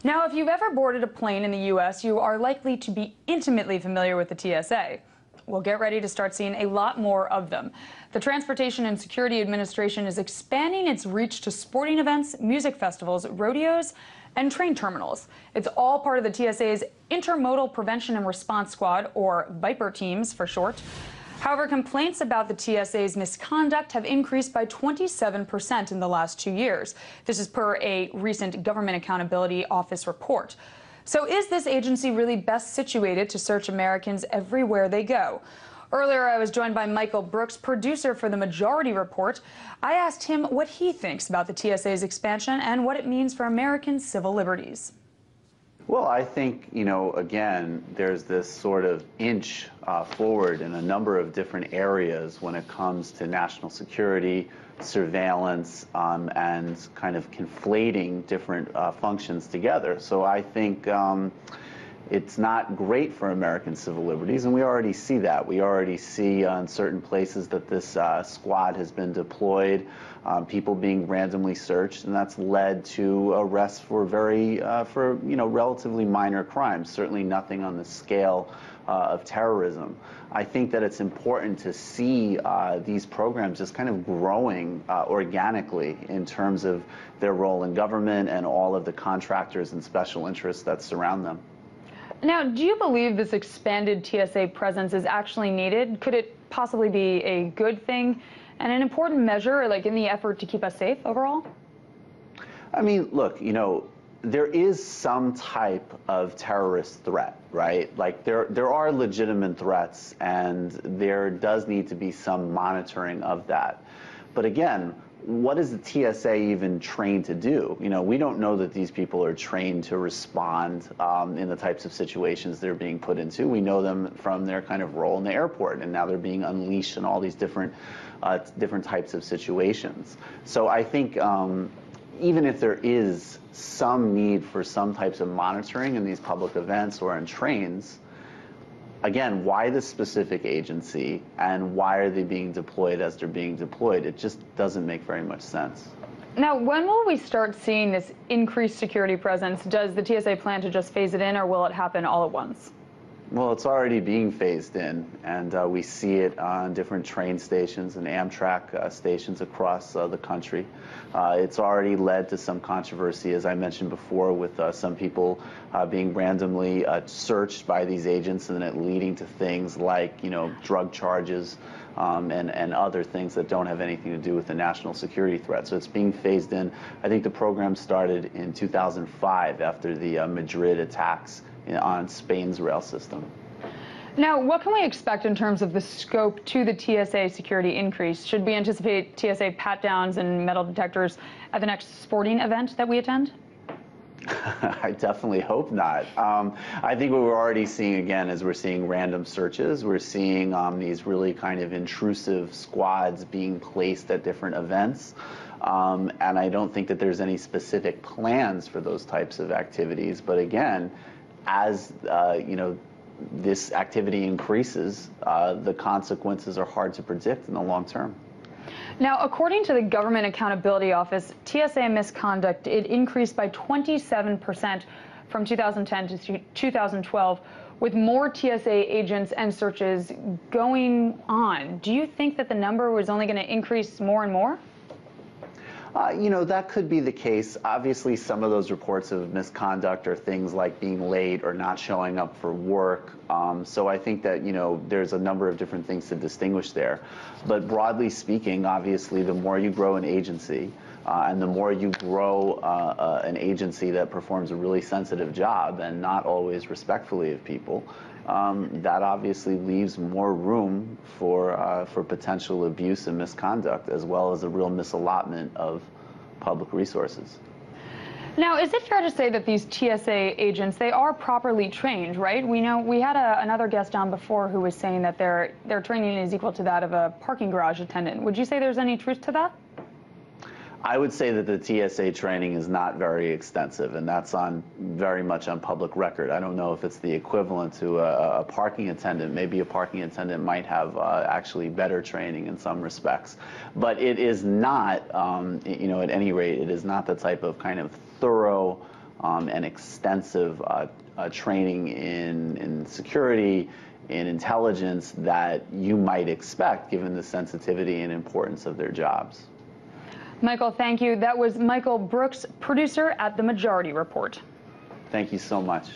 Now, if you've ever boarded a plane in the U.S., you are likely to be intimately familiar with the TSA. Well, get ready to start seeing a lot more of them. The Transportation and Security Administration is expanding its reach to sporting events, music festivals, rodeos, and train terminals. It's all part of the TSA's Intermodal Prevention and Response Squad, or VIPR teams for short. However, complaints about the TSA's misconduct have increased by 27% in the last 2 years. This is per a recent Government Accountability Office report. So is this agency really best situated to search Americans everywhere they go? Earlier, I was joined by Michael Brooks, producer for the Majority Report. I asked him what he thinks about the TSA's expansion and what it means for American civil liberties. Well, I think, again, there's this sort of inch forward in a number of different areas when it comes to national security, surveillance, and kind of conflating different functions together. So I think it's not great for American civil liberties, and we already see that. We already see in certain places that this squad has been deployed, people being randomly searched, and that's led to arrests for relatively minor crimes. Certainly nothing on the scale of terrorism. I think that it's important to see these programs just kind of growing organically in terms of their role in government and all of the contractors and special interests that surround them. Now, do you believe this expanded TSA presence is actually needed? Could it possibly be a good thing and an important measure, like in the effort to keep us safe overall? I mean, look, there is some type of terrorist threat, right? Like there are legitimate threats, and there does need to be some monitoring of that. But again, what is the TSA even trained to do? We don't know that these people are trained to respond in the types of situations they're being put into. We know them from their kind of role in the airport, and now they're being unleashed in all these different types of situations. So I think even if there is some need for some types of monitoring in these public events or in trains, again, why this specific agency, and why are they being deployed as they're being deployed? It just doesn't make very much sense. Now, when will we start seeing this increased security presence? Does the TSA plan to just phase it in, or will it happen all at once? Well, it's already being phased in, and we see it on different train stations and Amtrak stations across the country. It's already led to some controversy, as I mentioned before, with some people being randomly searched by these agents, and it leading to things like, drug charges and other things that don't have anything to do with the national security threat. So it's being phased in. I think the program started in 2005 after the Madrid attacks on Spain's rail system. Now, what can we expect in terms of the scope to the TSA security increase? Should we anticipate TSA pat-downs and metal detectors at the next sporting event that we attend? I definitely hope not. I think what we're already seeing, again, is we're seeing random searches. We're seeing these really kind of intrusive squads being placed at different events. And I don't think that there's any specific plans for those types of activities. But again, as this activity increases, the consequences are hard to predict in the long term. Now, according to the Government Accountability Office, TSA misconduct, it increased by 27% from 2010 to 2012, with more TSA agents and searches going on. Do you think that the number was only going to increase more and more? That could be the case. Obviously, some of those reports of misconduct are things like being late or not showing up for work. So I think that, there's a number of different things to distinguish there. But broadly speaking, obviously, the more you grow an agency and the more you grow an agency that performs a really sensitive job and not always respectfully of people, that obviously leaves more room for potential abuse and misconduct, as well as a real misallotment of public resources. Now, is it fair to say that these TSA agents, they are properly trained, right? We know we had another guest on before who was saying that their training is equal to that of a parking garage attendant. Would you say there's any truth to that? I would say that the TSA training is not very extensive, and that's very much on public record. I don't know if it's the equivalent to a parking attendant. Maybe a parking attendant might have actually better training in some respects. But it is not, at any rate, it is not the type of kind of thorough and extensive training in security, in intelligence that you might expect given the sensitivity and importance of their jobs. Michael, thank you. That was Michael Brooks, producer at The Majority Report. Thank you so much.